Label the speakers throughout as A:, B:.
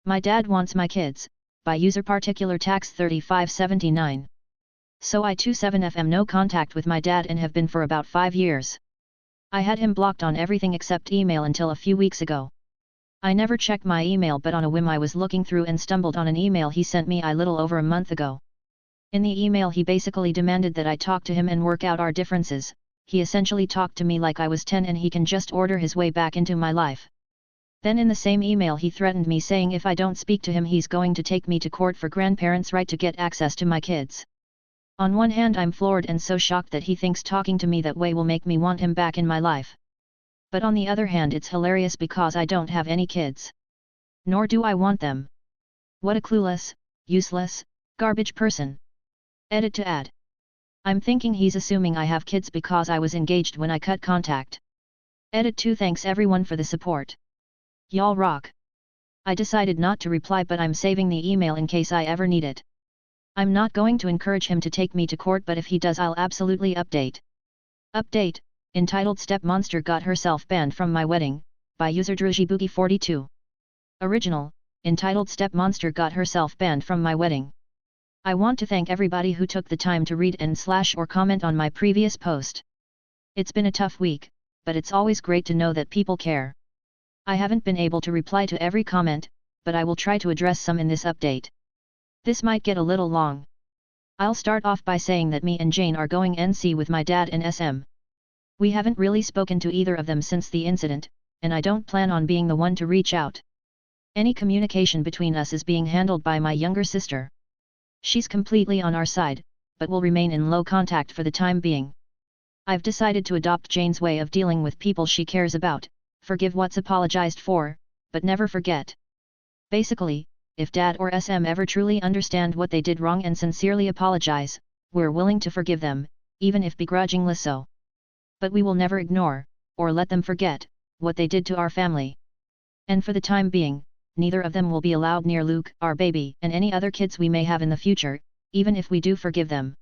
A: My dad wants my kids, by user particular tax 3579. So I 27fm no contact with my dad and have been for about 5 years. I had him blocked on everything except email until a few weeks ago. I never checked my email, but on a whim I was looking through and stumbled on an email he sent me a little over a month ago. In the email he basically demanded that I talk to him and work out our differences. He essentially talked to me like I was 10 and he can just order his way back into my life. Then in the same email he threatened me, saying if I don't speak to him he's going to take me to court for grandparents' right to get access to my kids. On one hand I'm floored and so shocked that he thinks talking to me that way will make me want him back in my life. But on the other hand it's hilarious because I don't have any kids. Nor do I want them. What a clueless, useless, garbage person. Edit to add. I'm thinking he's assuming I have kids because I was engaged when I cut contact. Edit 2. Thanks everyone for the support. Y'all rock. I decided not to reply, but I'm saving the email in case I ever need it. I'm not going to encourage him to take me to court, but if he does I'll absolutely update. Update, entitled Step Monster got herself banned from my wedding, by user DrujiBoogie42. Original, entitled Step Monster got herself banned from my wedding. I want to thank everybody who took the time to read and / or comment on my previous post. It's been a tough week, but it's always great to know that people care. I haven't been able to reply to every comment, but I will try to address some in this update. This might get a little long. I'll start off by saying that me and Jane are going NC with my dad and SM. We haven't really spoken to either of them since the incident, and I don't plan on being the one to reach out. Any communication between us is being handled by my younger sister. She's completely on our side, but will remain in low contact for the time being. I've decided to adopt Jane's way of dealing with people she cares about, forgive what's apologized for, but never forget. Basically, if Dad or SM ever truly understand what they did wrong and sincerely apologize, we're willing to forgive them, even if begrudgingly so. But we will never ignore, or let them forget, what they did to our family. And for the time being, neither of them will be allowed near Luke, our baby, and any other kids we may have in the future, even if we do forgive them.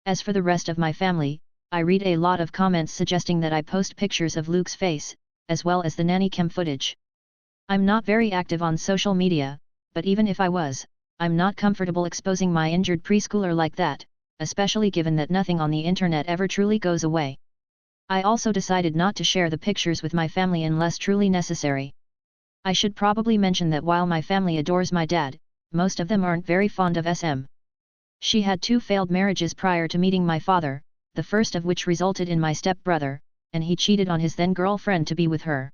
A: As for the rest of my family, I read a lot of comments suggesting that I post pictures of Luke's face, as well as the nanny cam footage. I'm not very active on social media, but even if I was, I'm not comfortable exposing my injured preschooler like that, especially given that nothing on the internet ever truly goes away. I also decided not to share the pictures with my family unless truly necessary. I should probably mention that while my family adores my dad, most of them aren't very fond of SM. She had 2 failed marriages prior to meeting my father, the first of which resulted in my stepbrother, and he cheated on his then girlfriend to be with her.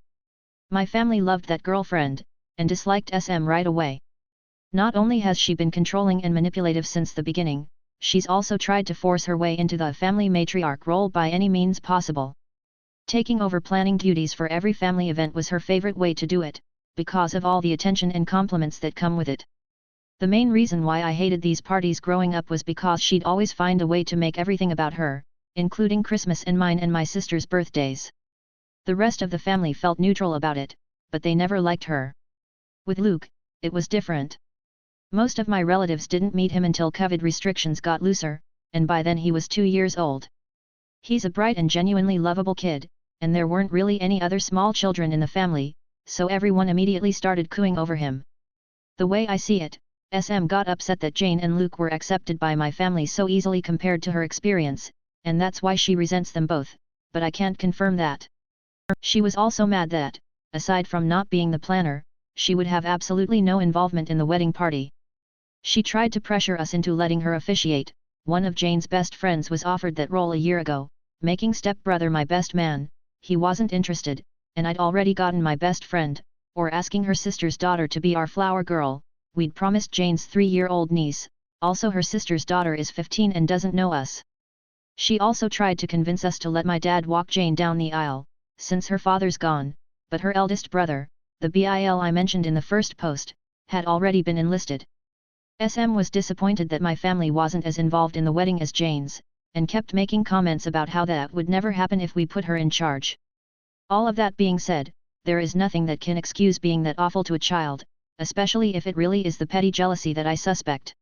A: My family loved that girlfriend, and disliked SM right away. Not only has she been controlling and manipulative since the beginning, she's also tried to force her way into the family matriarch role by any means possible. Taking over planning duties for every family event was her favorite way to do it, because of all the attention and compliments that come with it. The main reason why I hated these parties growing up was because she'd always find a way to make everything about her, including Christmas and mine and my sister's birthdays. The rest of the family felt neutral about it, but they never liked her. With Luke, it was different. Most of my relatives didn't meet him until COVID restrictions got looser, and by then he was 2 years old. He's a bright and genuinely lovable kid, and there weren't really any other small children in the family, so everyone immediately started cooing over him. The way I see it, SM got upset that Jane and Luke were accepted by my family so easily compared to her experience, and that's why she resents them both, but I can't confirm that. She was also mad that, aside from not being the planner, she would have absolutely no involvement in the wedding party. She tried to pressure us into letting her officiate. One of Jane's best friends was offered that role a year ago, making stepbrother my best man. He wasn't interested, and I'd already gotten my best friend, or asking her sister's daughter to be our flower girl. We'd promised Jane's 3-year-old niece, also her sister's daughter is 15 and doesn't know us. She also tried to convince us to let my dad walk Jane down the aisle, since her father's gone, but her eldest brother, the BIL I mentioned in the first post, had already been enlisted. SM was disappointed that my family wasn't as involved in the wedding as Jane's, and kept making comments about how that would never happen if we put her in charge. All of that being said, there is nothing that can excuse being that awful to a child, especially if it really is the petty jealousy that I suspect.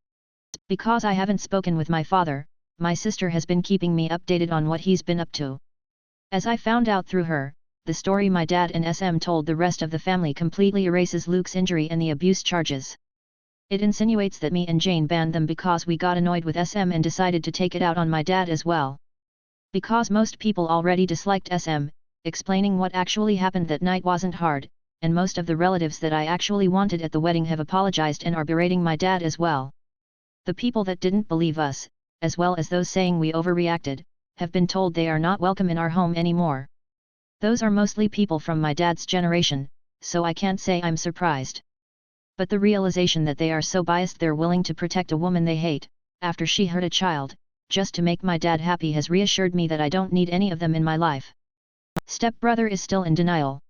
A: Because I haven't spoken with my father, my sister has been keeping me updated on what he's been up to. As I found out through her, the story my dad and SM told the rest of the family completely erases Luke's injury and the abuse charges. It insinuates that me and Jane banned them because we got annoyed with SM and decided to take it out on my dad as well. Because most people already disliked SM, explaining what actually happened that night wasn't hard, and most of the relatives that I actually wanted at the wedding have apologized and are berating my dad as well. The people that didn't believe us, as well as those saying we overreacted, have been told they are not welcome in our home anymore. Those are mostly people from my dad's generation, so I can't say I'm surprised. But the realization that they are so biased they're willing to protect a woman they hate, after she hurt a child, just to make my dad happy has reassured me that I don't need any of them in my life. Stepbrother is still in denial.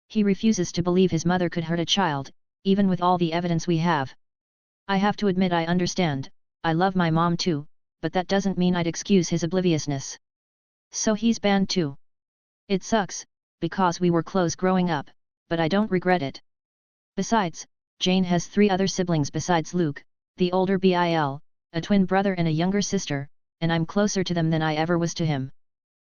A: He refuses to believe his mother could hurt a child, even with all the evidence we have. I have to admit I understand, I love my mom too, but that doesn't mean I'd excuse his obliviousness. So he's banned too. It sucks, because we were close growing up, but I don't regret it. Besides, Jane has 3 other siblings besides Luke, the older Bil, a twin brother and a younger sister, and I'm closer to them than I ever was to him.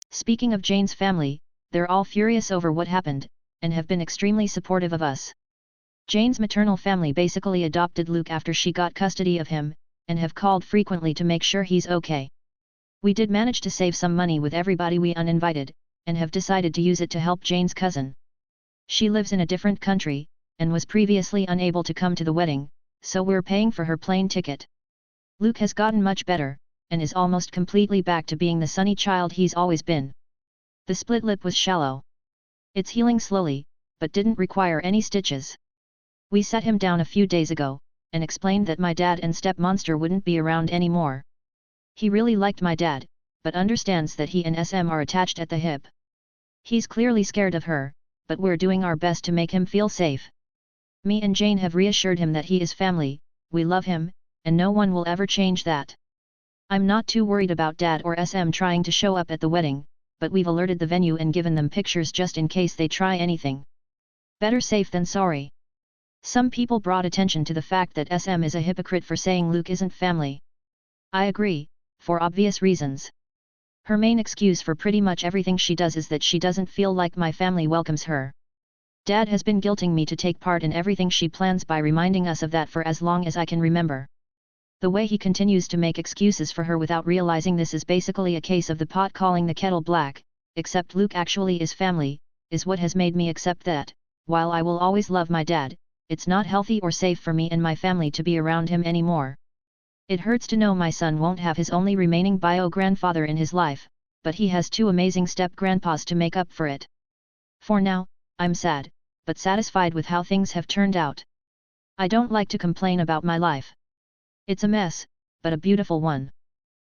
A: Speaking of Jane's family, they're all furious over what happened, and have been extremely supportive of us. Jane's maternal family basically adopted Luke after she got custody of him, and have called frequently to make sure he's okay. We did manage to save some money with everybody we uninvited, and have decided to use it to help Jane's cousin. She lives in a different country, and was previously unable to come to the wedding, so we're paying for her plane ticket. Luke has gotten much better, and is almost completely back to being the sunny child he's always been. The split lip was shallow. It's healing slowly, but didn't require any stitches. We sat him down a few days ago, and explained that my dad and step-monster wouldn't be around anymore. He really liked my dad, but understands that he and SM are attached at the hip. He's clearly scared of her, but we're doing our best to make him feel safe. Me and Jane have reassured him that he is family, we love him, and no one will ever change that. I'm not too worried about Dad or SM trying to show up at the wedding, but we've alerted the venue and given them pictures just in case they try anything. Better safe than sorry. Some people brought attention to the fact that SM is a hypocrite for saying Luke isn't family. I agree, for obvious reasons. Her main excuse for pretty much everything she does is that she doesn't feel like my family welcomes her. Dad has been guilting me to take part in everything she plans by reminding us of that for as long as I can remember. The way he continues to make excuses for her without realizing this is basically a case of the pot calling the kettle black, except Luke actually is family, is what has made me accept that, while I will always love my dad, it's not healthy or safe for me and my family to be around him anymore. It hurts to know my son won't have his only remaining bio-grandfather in his life, but he has 2 amazing step-grandpas to make up for it. For now, I'm sad, but satisfied with how things have turned out. I don't like to complain about my life. It's a mess, but a beautiful one.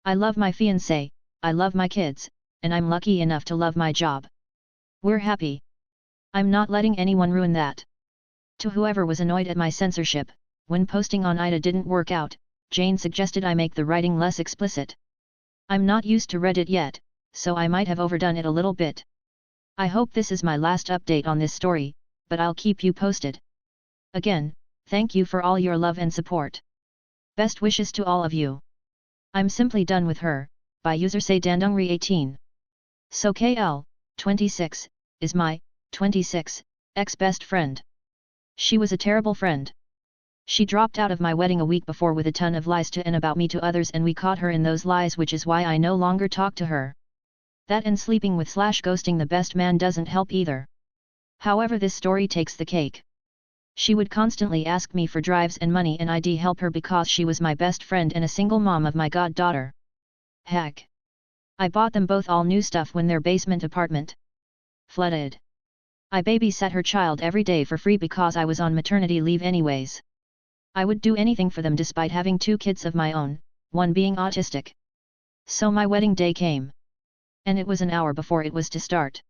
A: I love my fiancé, I love my kids, and I'm lucky enough to love my job. We're happy. I'm not letting anyone ruin that. To whoever was annoyed at my censorship, when posting on Ida didn't work out, Jane suggested I make the writing less explicit. I'm not used to Reddit yet, so I might have overdone it a little bit. I hope this is my last update on this story, but I'll keep you posted. Again, thank you for all your love and support. Best wishes to all of you. I'm simply done with her, by user say Dandungri18. So KL, 26, is my, 26, ex-best friend. She was a terrible friend. She dropped out of my wedding a week before with a ton of lies to and about me to others, and we caught her in those lies, which is why I no longer talk to her. That and sleeping with / ghosting the best man doesn't help either. However, this story takes the cake. She would constantly ask me for drives and money, and I'd help her because she was my best friend and a single mom of my goddaughter. Heck! I bought them both all new stuff when their basement apartment flooded. I babysat her child every day for free because I was on maternity leave anyways. I would do anything for them despite having 2 kids of my own, one being autistic. So my wedding day came. And it was an hour before it was to start.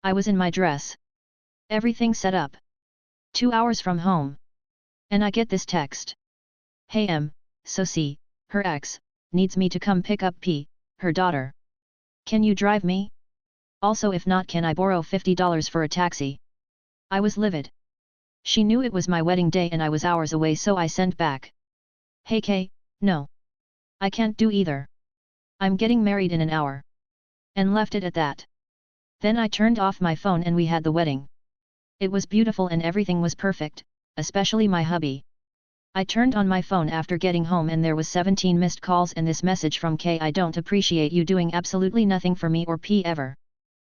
A: I was in my dress. Everything set up. 2 hours from home. And I get this text. Hey so C, her ex, needs me to come pick up P, her daughter. Can you drive me? Also, if not, can I borrow $50 for a taxi? I was livid. She knew it was my wedding day and I was hours away, so I sent back. Hey K, no. I can't do either. I'm getting married in an hour. And left it at that. Then I turned off my phone and we had the wedding. It was beautiful and everything was perfect, especially my hubby. I turned on my phone after getting home and there was 17 missed calls and this message from K: I don't appreciate you doing absolutely nothing for me or P ever.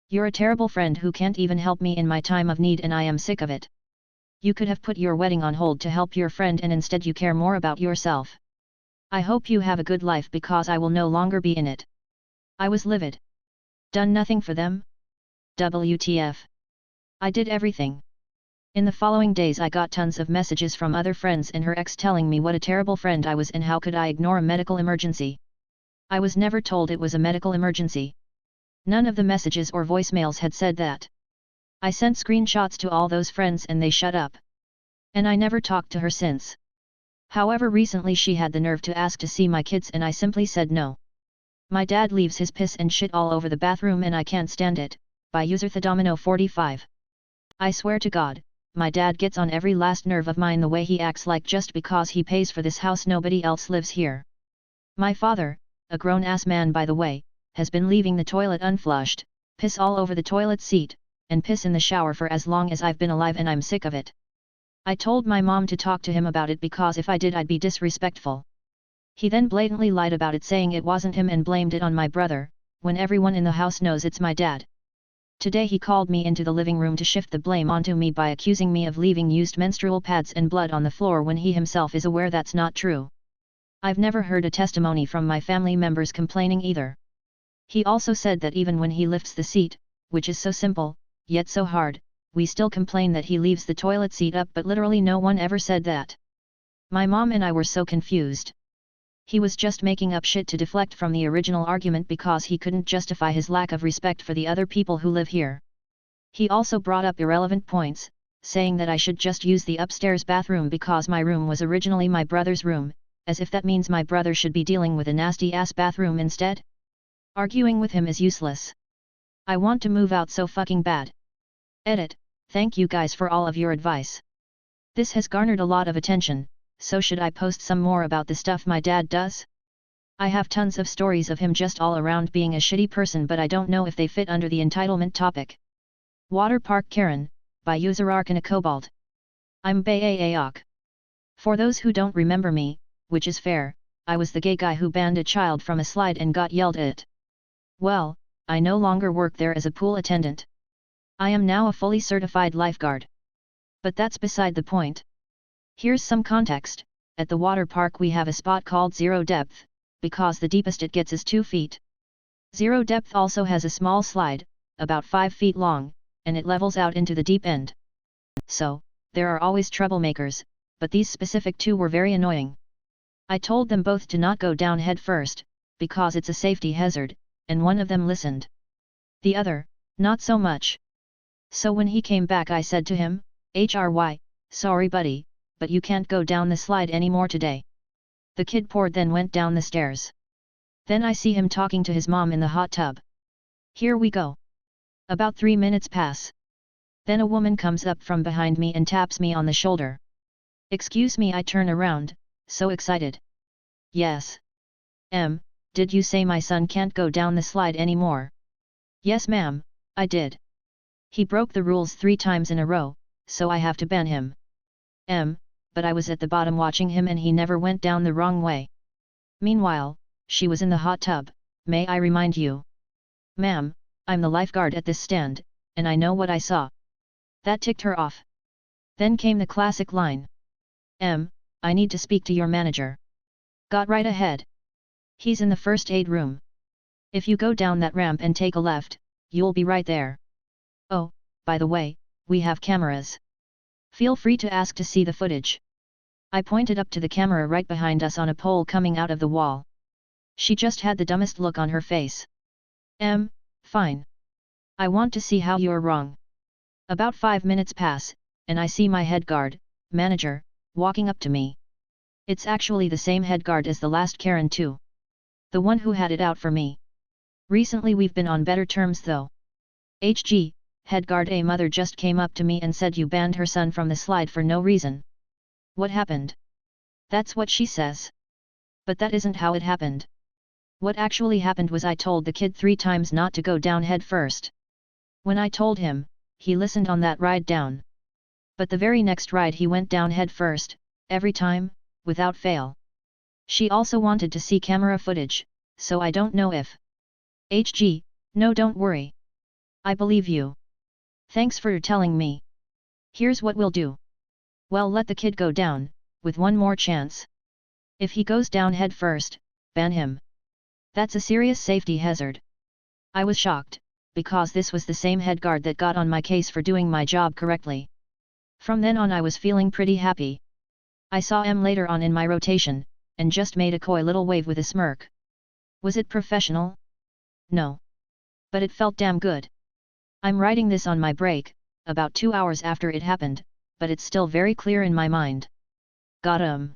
A: You're a terrible friend who can't even help me in my time of need and I am sick of it. You could have put your wedding on hold to help your friend and instead you care more about yourself. I hope you have a good life because I will no longer be in it. I was livid. Done nothing for them? WTF. I did everything. In the following days I got tons of messages from other friends and her ex telling me what a terrible friend I was and how could I ignore a medical emergency. I was never told it was a medical emergency. None of the messages or voicemails had said that. I sent screenshots to all those friends and they shut up. And I never talked to her since. However, recently she had the nerve to ask to see my kids and I simply said no. My dad leaves his piss and shit all over the bathroom and I can't stand it. By user Thedomino45. I swear to God, my dad gets on every last nerve of mine the way he acts like just because he pays for this house nobody else lives here. My father, a grown-ass man by the way, has been leaving the toilet unflushed, piss all over the toilet seat, and piss in the shower for as long as I've been alive and I'm sick of it. I told my mom to talk to him about it because if I did I'd be disrespectful. He then blatantly lied about it saying it wasn't him and blamed it on my brother, when everyone in the house knows it's my dad. Today he called me into the living room to shift the blame onto me by accusing me of leaving used menstrual pads and blood on the floor when he himself is aware that's not true. I've never heard a testimony from my family members complaining either. He also said that even when he lifts the seat, which is so simple, yet so hard, we still complain that he leaves the toilet seat up but literally no one ever said that. My mom and I were so confused. He was just making up shit to deflect from the original argument because he couldn't justify his lack of respect for the other people who live here. He also brought up irrelevant points, saying that I should just use the upstairs bathroom because my room was originally my brother's room, as if that means my brother should be dealing with a nasty-ass bathroom instead. Arguing with him is useless. I want to move out so fucking bad. Edit. Thank you guys for all of your advice. This has garnered a lot of attention. So should I post some more about the stuff my dad does? I have tons of stories of him just all around being a shitty person but I don't know if they fit under the entitlement topic. Water Park Karen, by user Arkana Cobalt. I'm Bayayak. For those who don't remember me, which is fair, I was the gay guy who banned a child from a slide and got yelled at. Well, I no longer work there as a pool attendant. I am now a fully certified lifeguard. But that's beside the point. Here's some context. At the water park we have a spot called Zero Depth, because the deepest it gets is 2 feet. Zero Depth also has a small slide, about 5 feet long, and it levels out into the deep end. So, there are always troublemakers, but these specific two were very annoying. I told them both to not go down head first, because it's a safety hazard, and one of them listened. The other, not so much. So when he came back I said to him, "HRY, sorry buddy, but you can't go down the slide anymore today." The kid poured then went down the stairs. Then I see him talking to his mom in the hot tub. Here we go. About 3 minutes pass. Then a woman comes up from behind me and taps me on the shoulder. "Excuse me," I turn around, so excited. "Yes. Did you say my son can't go down the slide anymore?" "Yes ma'am, I did. He broke the rules 3 times in a row, so I have to ban him." But I was at the bottom watching him and he never went down the wrong way. Meanwhile, she was in the hot tub. "May I remind you?" "Ma'am, I'm the lifeguard at this stand, and I know what I saw." That ticked her off. Then came the classic line. I need to speak to your manager." Got right ahead. "He's in the first aid room. If you go down that ramp and take a left, you'll be right there. Oh, by the way, we have cameras. Feel free to ask to see the footage." I pointed up to the camera right behind us on a pole coming out of the wall. She just had the dumbest look on her face. Fine. I want to see how you're wrong." About 5 minutes pass, and I see my head guard, manager, walking up to me. It's actually the same head guard as the last Karen too. The one who had it out for me. Recently we've been on better terms though. "HG, head guard, a mother just came up to me and said you banned her son from the slide for no reason." "What happened?" "That's what she says. But that isn't how it happened. What actually happened was I told the kid 3 times not to go down head first. When I told him, he listened on that ride down. But the very next ride he went down head first, every time, without fail. She also wanted to see camera footage, so I don't know if. HG, no, don't worry. I believe you. Thanks for telling me. Here's what we'll do. Well, let the kid go down, with one more chance. If he goes down head first, ban him. That's a serious safety hazard. I was shocked, because this was the same head guard that got on my case for doing my job correctly. From then on I was feeling pretty happy. I saw M later on in my rotation, and just made a coy little wave with a smirk. Was it professional? No. But it felt damn good. I'm writing this on my break, about 2 hours after it happened, but it's still very clear in my mind. Got 'em.